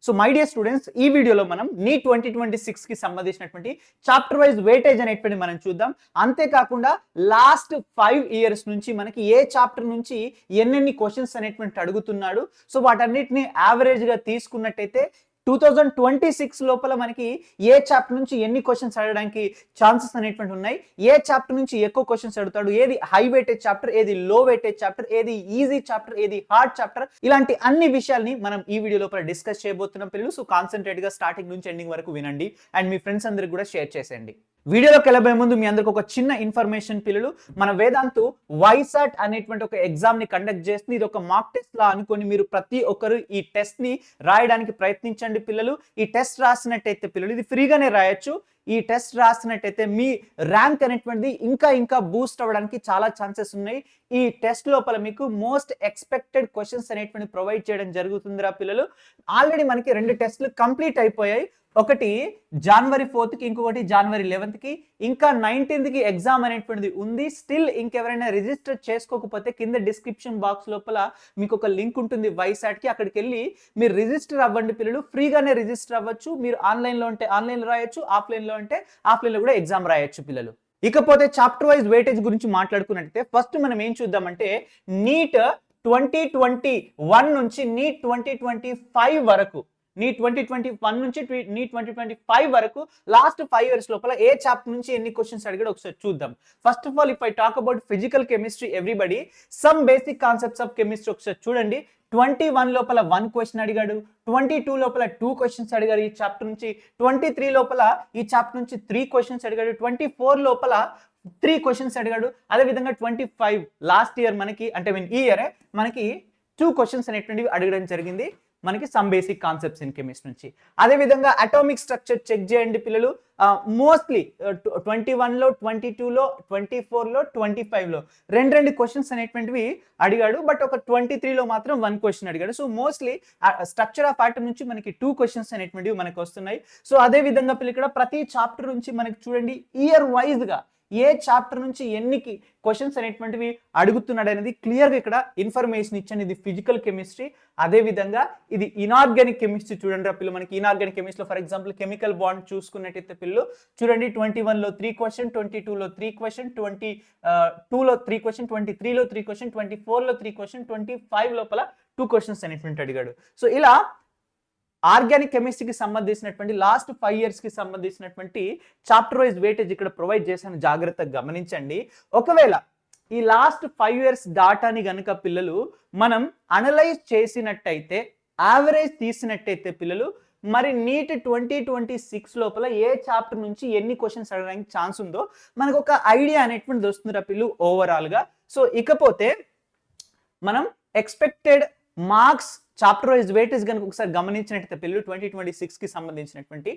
So my dear students, ఈ వీడియోలో మనం నీట్ 2026 కి సంబంధించినటువంటి చాప్టర్ వైజ్ వెయిటేజ్ అనేటువంటి మనం చూద్దాం. అంతేకాకుండా లాస్ట్ 5 ఇయర్స్ నుంచి మనకి ఏ చాప్టర్ నుంచి ఎన్నెన్ని క్వశ్చన్స్ అనేటువంటి అడుగుతున్నాడు, సో వాటన్నిటిని యావరేజ్ గా తీసుకున్నట్టయితే 2026 లోపల మనకి ఏ చాప్టర్ నుంచి ఎన్ని క్వశ్చన్స్ అడగడానికి ఛాన్సెస్ అనేటువంటి ఉన్నాయి, ఏ చాప్టర్ నుంచి ఎక్కువ క్వశ్చన్స్ అడుగుతాడు, ఏది హై వెయిటేజ్ చాప్టర్, ఏది లో వెయిటేజ్ చాప్టర్, ఏది ఈజీ చాప్టర్, ఏది హార్డ్ చాప్టర్, ఇలాంటి అన్ని విషయాల్ని మనం ఈ వీడియో లోపల డిస్కస్ చేయబోతున్నాం పిల్లలు. సో కాన్సన్ట్రేట్ గా స్టార్టింగ్ నుంచి ఎండింగ్ వరకు వినండి అండ్ మీ ఫ్రెండ్స్ అందరికి కూడా షేర్ చేసేయండి. వీడియోలోకి వెళ్ళబోయే ముందు మీ అందరికి ఒక చిన్న ఇన్ఫర్మేషన్ పిల్లలు, మన వేదాంతు వైసాట్ అనేటువంటి ఒక ఎగ్జామ్ ని కండక్ట్ చేస్తుంది. ఇది ఒక మాక్ టెస్ట్ లా అనుకొని మీరు ప్రతి ఒక్కరు ఈ టెస్ట్ ని రాయడానికి ప్రయత్నించండి పిల్లలు. ఈ టెస్ట్ రాసినట్టయితే పిల్లలు ఇది ఫ్రీగానే రాయొచ్చు. ఈ టెస్ట్ రాసినట్టయితే మీ ర్యాంక్ అనేటువంటిది ఇంకా బూస్ట్ అవ్వడానికి చాలా ఛాన్సెస్ ఉన్నాయి. ఈ టెస్ట్ లోపల మీకు మోస్ట్ ఎక్స్పెక్టెడ్ క్వశ్చన్స్ అనేటువంటి ప్రొవైడ్ చేయడం జరుగుతుందిరా పిల్లలు. ఆల్రెడీ మనకి 2 టెస్ట్లు కంప్లీట్ అయిపోయాయి. ఒకటి January 4th కి, ఇంకొకటి January 11th కి, ఇంకా 19th కి ఎగ్జామ్ అనేటువంటిది ఉంది. స్టిల్ ఇంకెవరైనా రిజిస్టర్ చేసుకోకపోతే కింద డిస్క్రిప్షన్ బాక్స్ లోపల మీకు ఒక లింక్ ఉంటుంది వైసాట్ కి, అక్కడికి వెళ్ళి మీరు రిజిస్టర్ అవ్వండి పిల్లలు. ఫ్రీగానే రిజిస్టర్ అవ్వచ్చు. మీరు ఆన్లైన్లో ఉంటే ఆన్లైన్లో రాయొచ్చు, ఆఫ్లైన్లో అంటే ఆఫ్లైన్లో కూడా ఎగ్జామ్ రాయొచ్చు పిల్లలు. ఇకపోతే చాప్టర్ వైజ్ వెయిటేజ్ గురించి మాట్లాడుకున్నట్టయితే ఫస్ట్ మనం ఏం చూద్దామంటే నీట్ 2021 నుంచి నీట్ 2025 వరకు, నీట్ 2021 నుంచి నీట్ 2025 వరకు లాస్ట్ 5 ఇయర్స్ లోపల ఏ చాప్టర్ నుంచి ఎన్ని క్వశ్చన్స్ అడిగాడు ఒకసారి చూద్దాం. First of all if I talk about physical chemistry everybody, some basic concepts of chemistry ఒకసారి చూడండి. 21 లోపల 1 క్వశ్చన్ అడిగాడు, 22 లోపల 2 క్వశ్చన్స్ అడిగాడు ఈ చాప్టర్ నుంచి, 23 లోపల ఈ చాప్టర్ నుంచి 3 క్వశ్చన్స్ అడిగాడు, 24 లోపల 3 క్వశ్చన్స్ అడిగాడు. అదేవిధంగా 25 లాస్ట్ ఇయర్ మనకి అంటే ఈ ఇయరే మనకి 2 క్వశ్చన్స్ అనేటువంటివి అడగడం జరిగింది మనకి some basic concepts in chemistry నుంచి. అదేవిధంగా అటామిక్ స్ట్రక్చర్ చెక్ చేయండి పిల్లలు. మోస్ట్లీ 21లో, 22లో, 24లో, 25లో రెండు క్వశ్చన్స్ అనేటువంటివి అడిగాడు. బట్ ఒక 23లో మాత్రం 1 క్వశ్చన్ అడిగాడు. So mostly structure of atom నుంచి మనకి 2 క్వశ్చన్స్ అనేటువంటివి మనకు వస్తున్నాయి. సో అదే విధంగా పిల్లలు ఇక్కడ ప్రతి చాప్టర్ నుంచి మనకి చూడండి ఇయర్ వైజ్ గా ఏ చాప్టర్ నుంచి ఎన్ని క్వశ్చన్స్ అనేటువంటివి అడుగుతున్నాడు అనేది క్లియర్గా ఇక్కడ ఇన్ఫర్మేషన్ ఇచ్చాను. ఇది ఫిజికల్ కెమిస్ట్రీ. అదే విధంగా ఇది ఇనార్గానిక్ కెమిస్ట్రీ. చూడండి రా పిల్లలు, మనకి ఇనార్గానిక్ కెమిస్ట్రీలో ఫర్ ఎగ్జాంపుల్ కెమికల్ బాండ్ చూసుకున్నట్టయితే పిల్లలు చూడండి 21లో 3 క్వశ్చన్, 22లో 3 క్వశ్చన్, 22లో 3 క్వశ్చన్, 23లో 3 క్వశ్చన్, 24లో 3 క్వశ్చన్, 25 లోపల 2 క్వశ్చన్స్ అనేటువంటి అడిగాడు. సో ఇలా ఆర్గానిక్ కెమిస్ట్రీకి సంబంధించినటువంటి లాస్ట్ 5 ఇయర్స్ కి సంబంధించినటువంటి చాప్టర్ వైజ్ వెయిటేజ్ ఇక్కడ ప్రొవైడ్ చేశాను, జాగ్రత్తగా గమనించండి. ఒకవేళ ఈ లాస్ట్ 5 ఇయర్స్ డాటాని గనుక పిల్లలు మనం అనలైజ్ చేసినట్టయితే, యావరేజ్ తీసినట్టయితే పిల్లలు మరి నీట్ 2026 లోపల ఏ చాప్టర్ నుంచి ఎన్ని క్వశ్చన్స్ అడగడానికి ఛాన్స్ ఉందో మనకు ఒక ఐడియా అనేటువంటిది వస్తుందిరా పిల్లలు ఓవరాల్ గా. సో ఇకపోతే మనం expected marks chapter wise weightage కనుక ఒకసారి గమనించినట్టయితే పిల్లలు 2026 కి సంబంధించినటువంటి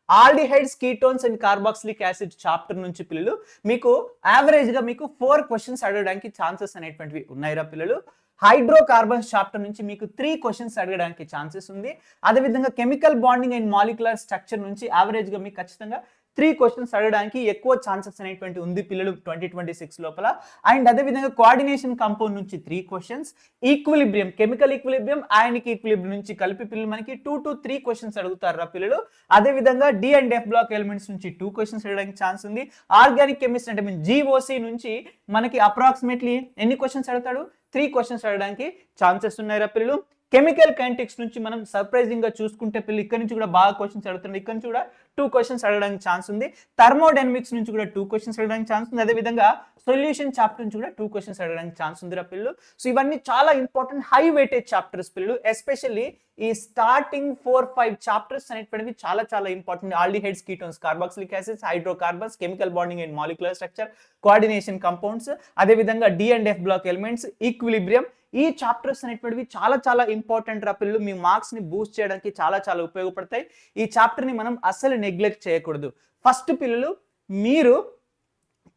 aldehydes, ketones and carboxylic acid chapter నుంచి పిల్లలు మీకు యావరేజ్ గా మీకు 4 క్వశ్చన్స్ అడగడానికి ఛాన్సెస్ అనేటువంటివి ఉన్నాయిరా పిల్లలు. హైడ్రోకార్బన్స్ చాప్టర్ నుంచి మీకు 3 క్వశ్చన్స్ అడగడానికి ఛాన్సెస్ ఉంది. అదేవిధంగా chemical bonding and molecular structure నుంచి యావరేజ్ గా మీకు ఖచ్చితంగా 3 క్వశ్చన్స్ అడగడానికి ఎక్కువ ఛాన్సెస్ అనేటువంటి ఉంది పిల్లలు 2026 లోపల. అండ్ అదేవిధంగా కోఆర్డినేషన్ కాంపౌండ్ నుంచి 3 questions, equilibrium, chemical equilibrium, ionic equilibrium నుంచి కలిపి పిల్లలు మనకి 2 to 3 క్వశ్చన్స్ అడుగుతారా పిల్లలు. అదేవిధంగా D and F block elements నుంచి 2 క్వశ్చన్స్ అడగడానికి ఛాన్స్ ఉంది. ఆర్గానిక్ కెమిస్ట్రీ అంటే జిఓసి నుంచి మనకి అప్రాక్సిమేట్లీ ఎన్ని క్వశ్చన్స్ అడుగుతాడు, 3 క్వశ్చన్స్ అడగడానికి ఛాన్సెస్ ఉన్నాయిరా పిల్లలు. కెమికల్ కైనెటిక్స్ నుంచి మనం సర్ప్రైజింగ్ గా చూసుకుంటే పిల్లలు ఇక్కడ నుంచి కూడా బాగా క్వశ్చన్స్ అడుగుతుంది. ఇక్కడ నుంచి కూడా 2 క్వశ్చన్స్ అడగడానికి ఛాన్స్ ఉంది. థర్మోడైనమిక్స్ నుంచి కూడా 2 క్వశ్చన్స్ అడగడానికి ఛాన్స్ ఉంది. అదేవిధంగా సొల్యూషన్ చాప్టర్ నుంచి కూడా 2 క్వశ్చన్స్ అడగడానికి ఛాన్స్ ఉంది పిల్లలు. సో ఇవన్నీ చాలా ఇంపార్టెంట్ హై వెయిటేజ్ చాప్టర్స్ పిల్లలు. ఎస్పెషల్లీ ఈ స్టార్టింగ్ 4-5 చాప్టర్స్ అనేటువంటివి చాలా important. Aldehydes, ketones, carboxylic acids, hydrocarbons, chemical bonding and molecular structure, coordination compounds, అదేవిధంగా D and F block elements, equilibrium, ఈ చాప్టర్స్ అనేటువంటివి చాలా ఇంపార్టెంట్ రా పిల్లలు. మీ మార్క్స్ ని బూస్ట్ చేయడానికి చాలా ఉపయోగపడతాయి. ఈ చాప్టర్ ని మనం అస్సలు నెగ్లెక్ట్ చేయకూడదు. ఫస్ట్ పిల్లలు మీరు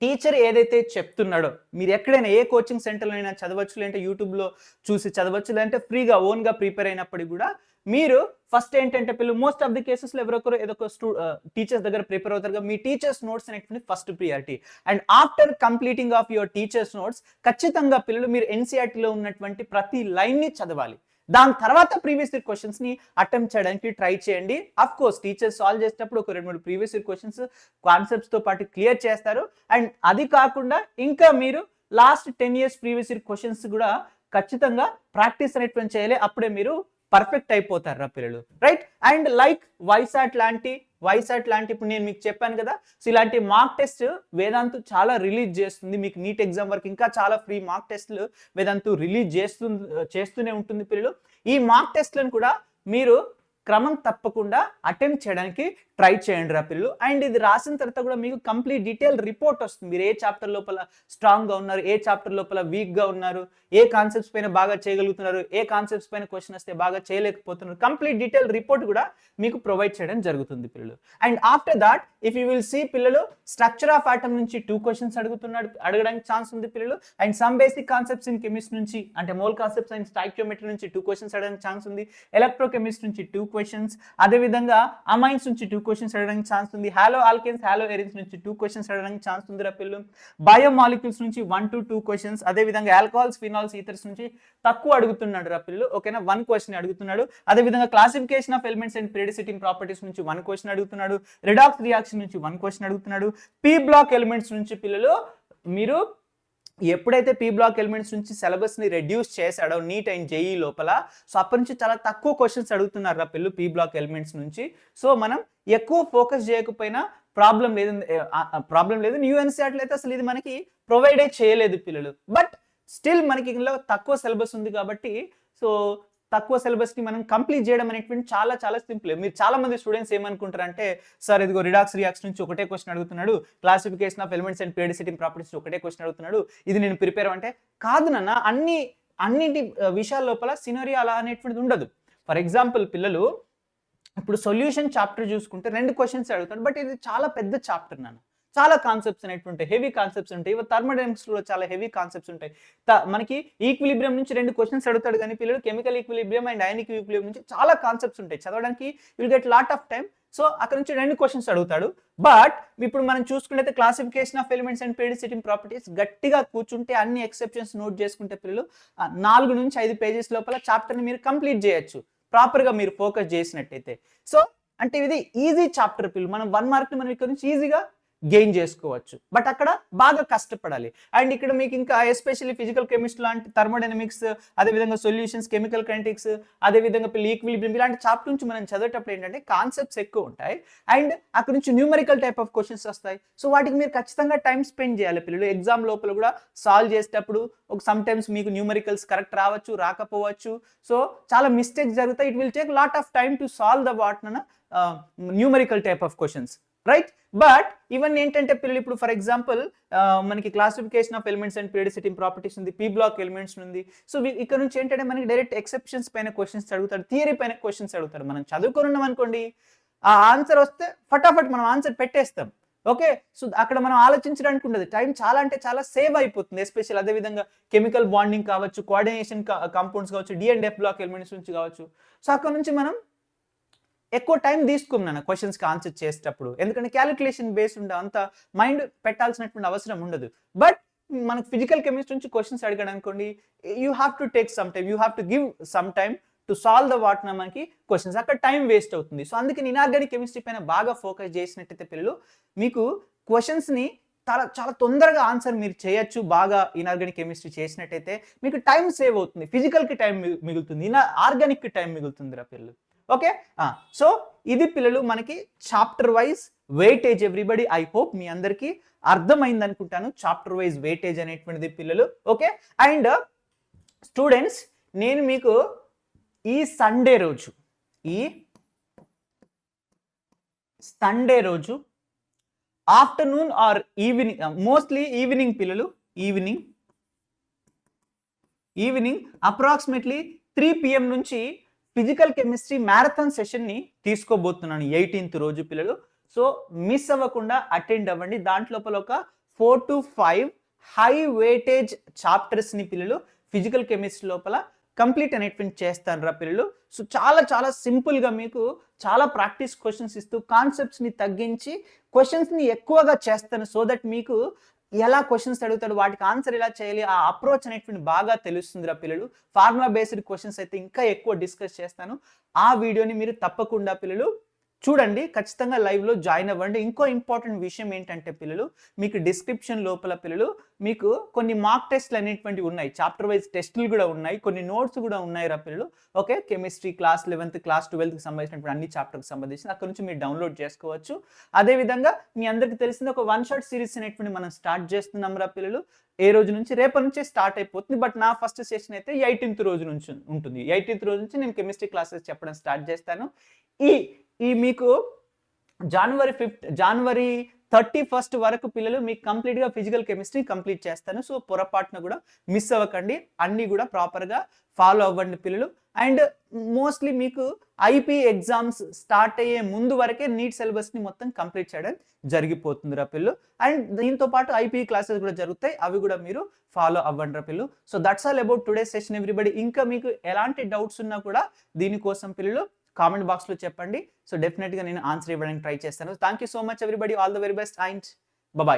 టీచర్ ఏదైతే చెప్తున్నాడో మీరు ఎక్కడైనా ఏ కోచింగ్ సెంటర్లో అయినా చదవచ్చు, లేదంటే యూట్యూబ్లో చూసి చదవచ్చు, లేదంటే ఫ్రీగా ఓన్గా ప్రిపేర్ అయినప్పటికీ కూడా మీరు ఫస్ట్ ఏంటంటే పిల్లలు మోస్ట్ ఆఫ్ ది కేసెస్లో ఎవరొకరు ఏదో ఒక టీచర్స్ దగ్గర ప్రిపేర్ అవుతారు. మీ టీచర్స్ నోట్స్ అనేటువంటి first priority. And after completing of your teachers notes ఖచ్చితంగా పిల్లలు మీరు ఎన్సీఆర్టీలో ఉన్నటువంటి ప్రతి లైన్ని చదవాలి. దాని తర్వాత ప్రీవియస్ ఇయర్ క్వశ్చన్స్ ని అటెంప్ట్ చేయడానికి ట్రై చేయండి. అఫ్ కోర్స్ టీచర్స్ సాల్వ్ చేసేటప్పుడు ఒక 2-3 ప్రీవియస్ ఇయర్ క్వశ్చన్స్ కాన్సెప్ట్స్ తో పాటు క్లియర్ చేస్తారు. అండ్ అది కాకుండా ఇంకా మీరు last 10 years previous year questions కూడా ఖచ్చితంగా ప్రాక్టీస్ అనేటువంటి చేయాలి. అప్పుడే మీరు పర్ఫెక్ట్ అయిపోతారు రా పిల్లలు, రైట్? అండ్ లైక్ వైసాట్ లాంటి ఇప్పుడు నేను మీకు చెప్పాను కదా, సో ఇలాంటి మార్క్ టెస్ట్ వేదాంతు చాలా రిలీజ్ చేస్తుంది. మీకు నీట్ ఎగ్జామ్ వరకు ఇంకా చాలా ఫ్రీ మార్క్ టెస్ట్లు వేదాంతు రిలీజ్ చేస్తూనే ఉంటుంది పిల్లలు. ఈ మార్క్ టెస్ట్లను కూడా మీరు క్రమం తప్పకుండా అటెంప్ట్ చేయడానికి ట్రై చేయండి రా పిల్లలు. అండ్ ఇది రాసిన తర్వాత కూడా మీకు కంప్లీట్ డీటెయిల్ రిపోర్ట్ వస్తుంది. మీరు ఏ చాప్టర్ లోపల స్ట్రాంగ్గా ఉన్నారు, ఏ చాప్టర్ లోపల వీక్గా ఉన్నారు, ఏ కాన్సెప్ట్స్ పైన బాగా చేయగలుగుతున్నారు, ఏ కాన్సెప్ట్స్ పైన క్వశ్చన్ వస్తే బాగా చేయలేకపోతున్నారు, కంప్లీట్ డీటెయిల్ రిపోర్ట్ కూడా మీకు ప్రొవైడ్ చేయడం జరుగుతుంది పిల్లలు. And after that if you will see పిల్లలు, స్ట్రక్చర్ ఆఫ్ ఆటమ్ నుంచి 2 questions అడగడానికి ఛాన్స్ ఉంది పిల్లలు. And some basic concepts in chemistry నుంచి, అంటే మోల్ కాన్సెప్ట్స్ అండ్ స్టాయికియోమెట్రీ నుంచి 2 questions అడగడానికి ఛాన్స్ ఉంది. ఎలక్ట్రోకెమిస్ట్రీ నుంచి 2 questions, అదే విధంగా అమైన్స్ నుంచి 2 questions అడగడానికి ఛాన్స్ ఉంది. హాలో ఆల్కేన్స్, హాలో ఎరిన్స్ నుంచి 2 questions అడగడానికి ఛాన్స్ ఉంది రా పిల్లలు. బయోమాలిక్యూల్స్ నుంచి 1 to 2 questions, అదే విధంగా ఆల్కహాల్స్, ఫినాల్స్, ఈథర్స్ నుంచి తక్కువ అడుగుతున్నాడు రా పిల్లలు, ఓకేనా? 1 question అడుగుతున్నాడు. అదే విధంగా classification of elements and periodicity properties నుంచి 1 question అడుగుతున్నాడు. రెడాక్స్ రియాక్షన్ నుంచి 1 question అడుగుతున్నాడు. పీ బ్లాక్ ఎలిమెంట్స్ నుంచి పిల్లలు మీరు ఎప్పుడైతే పీ బ్లాక్ ఎలిమెంట్స్ నుంచి సిలబస్ ని రెడ్యూస్ చేశాడో నీట్ అండ్ జేఈ లోపల, సో అప్పటి నుంచి చాలా తక్కువ క్వశ్చన్స్ అడుగుతున్నారు రా పిల్లలు పీ బ్లాక్ ఎలిమెంట్స్ నుంచి. సో మనం ఎక్కువ ఫోకస్ చేయకపోయినా ప్రాబ్లం లేదు. న్యూ ఎన్సీఆర్టీ అయితే అసలు ఇది మనకి ప్రొవైడే చేయలేదు పిల్లలు. బట్ స్టిల్ మనకి ఇందులో తక్కువ సిలబస్ ఉంది కాబట్టి, సో తక్కువ సిలబస్ ని మనం కంప్లీట్ చేయడం అనేటువంటి చాలా చాలా సింపుల్. మీరు చాలా మంది స్టూడెంట్స్ ఏమనుకుంటారంటే, సార్ ఇదిగో రిడాక్స్ రియాక్షన్ నుంచి ఒకటే క్వశ్చన్ అడుగుతున్నాడు, classification of elements and periodicity properties ఒకటే క్వశ్చన్ అడుగుతున్నాడు, ఇది నేను ప్రిపేర్ అంటే కాదు నాన్న. అన్నింటి విషయాల లోపల సినరీ అలా అనేటువంటిది ఉండదు. ఫర్ ఎగ్జాంపుల్ పిల్లలు ఇప్పుడు సొల్యూషన్ చాప్టర్ చూసుకుంటే 2 questions అడుగుతాడు, బట్ ఇది చాలా పెద్ద చాప్టర్ నాన్న. చాలా కాన్సెప్ట్స్ అనేవి ఉంటాయి, హెవీ కాన్సెప్ట్స్ ఉంటాయి. ఇవి థర్మోడైనమిక్స్ లో చాలా హెవీ కాన్సెప్ట్స్ ఉంటాయి. మనకి ఈక్విలిబ్రియం నుంచి 2 questions అడుగుతాడు, కానీ పిల్లలు chemical equilibrium and ionic equilibrium నుంచి చాలా కాన్సెప్ట్స్ ఉంటాయి. చదవడానికి will get lot of time. So అక్కడ నుంచి 2 questions అడుగుతాడు. బట్ ఇప్పుడు మనం చూసుకుంటే classification of elements and periodicity properties గట్టిగా కూర్చుంటే, అన్ని ఎక్సెప్షన్స్ నోట్ చేసుకుంటే పిల్లలు 4 నుంచి 5 pages లోపల చాప్టర్ ని మీరు కంప్లీట్ చేయొచ్చు, ప్రాపర్ గా మీరు ఫోకస్ చేసినట్టయితే. సో అంటే ఇది ఈజీ చాప్టర్ పిల్లలు. మనం 1 mark ని మనం ఇక్కడ నుంచి ఈజీగా గెయిన్ చేసుకోవచ్చు, బట్ అక్కడ బాగా కష్టపడాలి. అండ్ ఇక్కడ మీకు ఇంకా ఎస్పెషల్లీ ఫిజికల్ కెమిస్ట్రీ లాంటి, థర్మోడైనమిక్స్, అదేవిధంగా సొల్యూషన్స్, కెమికల్ కైనెటిక్స్, అదేవిధంగా ఈక్విలిబ్రియం ఇలాంటి చాప్టర్ నుంచి మనం చదివేటప్పుడు ఏంటంటే కాన్సెప్ట్స్ ఎక్కువ ఉంటాయి అండ్ అక్కడ నుంచి న్యూమరికల్ టైప్ ఆఫ్ క్వశ్చన్స్ వస్తాయి. సో వాటికి మీరు ఖచ్చితంగా టైం స్పెండ్ చేయాలి పిల్లలు. ఎగ్జామ్ లోపల కూడా సాల్వ్ చేసేటప్పుడు సమ్ టైమ్స్ మీకు న్యూమరికల్స్ కరెక్ట్ రావచ్చు, రాకపోవచ్చు. సో చాలా మిస్టేక్స్ జరుగుతాయి. It will take lot of time to solve the numerical type of questions, right? But ఇవన్నీ ఏంటంటే పిల్లలు ఇప్పుడు ఫర్ ఎగ్జాంపుల్ మనకి classification of elements and periodicity properties ఉంది, పీ బ్లాక్ ఎలిమెంట్స్ ఉంది. సో ఇక్కడ నుంచి ఏంటంటే మనకి డైరెక్ట్ ఎక్సెప్షన్స్ పైన క్వశ్చన్స్ అడుగుతాడు, థియరీ పైన క్వశ్చన్స్ అడుగుతాడు. మనం చదువుకొని ఉన్నాం అనుకోండి, ఆ ఆన్సర్ వస్తే ఫటాఫట్ మనం ఆన్సర్ పెట్టేస్తాం, ఓకే? సో అక్కడ మనం ఆలోచించడానికి ఉండదు, టైం చాలా అంటే చాలా సేవ్ అయిపోతుంది. ఎస్పెషల్ అదేవిధంగా కెమికల్ బాండింగ్ కావచ్చు, కోఆర్డినేషన్ కాంపౌండ్స్ కావచ్చు, D and F block elements నుంచి కావచ్చు. సో అక్కడ నుంచి మనం ఎక్కువ టైం తీసుకున్నాను క్వశ్చన్స్కి ఆన్సర్ చేసేటప్పుడు, ఎందుకంటే క్యాలిక్యులేషన్ బేస్ ఉండే అంత మైండ్ పెట్టాల్సినటువంటి అవసరం ఉండదు. బట్ మనకు ఫిజికల్ కెమిస్ట్రీ నుంచి క్వశ్చన్స్ అడిగాడు అనుకోండి, you have to take some time, you have to give some time to solve the మనకి క్వశ్చన్స్. అక్కడ టైం వేస్ట్ అవుతుంది. సో అందుకే ఇనార్గానిక్ కెమిస్ట్రీ పైన బాగా ఫోకస్ చేసినట్టయితే పిల్లలు మీకు క్వశ్చన్స్ని చాలా తొందరగా ఆన్సర్ మీరు చేయొచ్చు. బాగా ఇనార్గానిక్ కెమిస్ట్రీ చేసినట్టయితే మీకు టైం సేవ్ అవుతుంది, ఫిజికల్కి టైం మిగులుతుంది, ఆర్గానిక్కి టైం మిగులుతుంది రా పిల్లలు, ఓకే? సో ఇది పిల్లలు మనకి chapter wise weightage. Everybody, I hope మీ అందరికీ అర్థమైంది అనుకుంటాను చాప్టర్ వైజ్ వెయిటేజ్ అనేటువంటిది పిల్లలు, ఓకే? అండ్ స్టూడెంట్స్, నేను మీకు ఈ సండే రోజు afternoon or evening, mostly evening పిల్లలు, ఈవినింగ్ అప్రాక్సిమేట్లీ 3 PM నుంచి ఫిజికల్ కెమిస్ట్రీ మ్యారథాన్ సెషన్ ని తీసుకోబోతున్నాను 18th రోజు పిల్లలు. సో మిస్ అవ్వకుండా అటెండ్ అవ్వండి. దాంట్లోపల ఒక 4 to 5 హై వెయిటేజ్ చాప్టర్స్ ని పిల్లలు ఫిజికల్ కెమిస్ట్రీ లోపల కంప్లీట్ అనేటువంటి చేస్తాను రా పిల్లలు. సో చాలా చాలా సింపుల్ గా మీకు చాలా ప్రాక్టీస్ క్వశ్చన్స్ ఇస్తూ కాన్సెప్ట్స్ ని తగ్గించి క్వశ్చన్స్ ని ఎక్కువగా చేస్తాను. సో దట్ మీకు ఎలా క్వశ్చన్స్ అడుగుతాడు, వాటికి ఆన్సర్ ఎలా చేయాలి, ఆ అప్రోచ్ అనేటువంటి బాగా తెలుస్తుందిరా పిల్లలు. ఫార్ములా బేస్డ్ క్వశ్చన్స్ అయితే ఇంకా ఎక్కువ డిస్కస్ చేస్తాను. ఆ వీడియోని మీరు తప్పకుండా పిల్లలు చూడండి, ఖచ్చితంగా లైవ్లో జాయిన్ అవ్వండి. ఇంకో ఇంపార్టెంట్ విషయం ఏంటంటే పిల్లలు, మీకు డిస్క్రిప్షన్ లోపల పిల్లలు మీకు కొన్ని మార్క్ టెస్ట్లు అనేటువంటివి ఉన్నాయి, చాప్టర్ వైజ్ టెస్టులు కూడా ఉన్నాయి, కొన్ని నోట్స్ కూడా ఉన్నాయి రా పిల్లలు. Okay, chemistry class 11th class 12th సంబంధించినటువంటి అన్ని చాప్టర్కి సంబంధించి అక్కడ నుంచి మీరు డౌన్లోడ్ చేసుకోవచ్చు. అదేవిధంగా మీ అందరికీ తెలిసింది ఒక 1 షాట్ సిరీస్ అనేటువంటి మనం స్టార్ట్ చేస్తున్నాం రా పిల్లలు. ఏ రోజు నుంచి, రేపటి నుంచే స్టార్ట్ అయిపోతుంది. బట్ నా ఫస్ట్ సెషన్ అయితే 18th రోజు నుంచి ఉంటుంది. 18th రోజు నుంచి నేను కెమిస్ట్రీ క్లాసెస్ చెప్పడం స్టార్ట్ చేస్తాను. ఈ మీకు జనవరి 31st వరకు పిల్లలు మీకు కంప్లీట్గా ఫిజికల్ కెమిస్ట్రీ కంప్లీట్ చేస్తాను. సో పొరపాటున కూడా మిస్ అవ్వకండి, అన్నీ కూడా ప్రాపర్గా ఫాలో అవ్వండి పిల్లలు. అండ్ మోస్ట్లీ మీకు ఐపీ ఎగ్జామ్స్ స్టార్ట్ అయ్యే ముందు వరకే నీట్ సిలబస్ని మొత్తం కంప్లీట్ చేయడం జరిగిపోతుంది రా పిల్లలు. అండ్ దీంతో పాటు ఐపీ క్లాసెస్ కూడా జరుగుతాయి, అవి కూడా మీరు ఫాలో అవ్వండి రా పిల్లలు. So that's all about today session everybody. ఇంకా మీకు ఎలాంటి డౌట్స్ ఉన్నా కూడా దీనికోసం పిల్లలు కామెంట్ బాక్స్లో చెప్పండి. సో డెఫినెట్గా నేను ఆన్సర్ ఇవ్వడానికి ట్రై చేస్తాను. Thank you so much everybody, all the very best and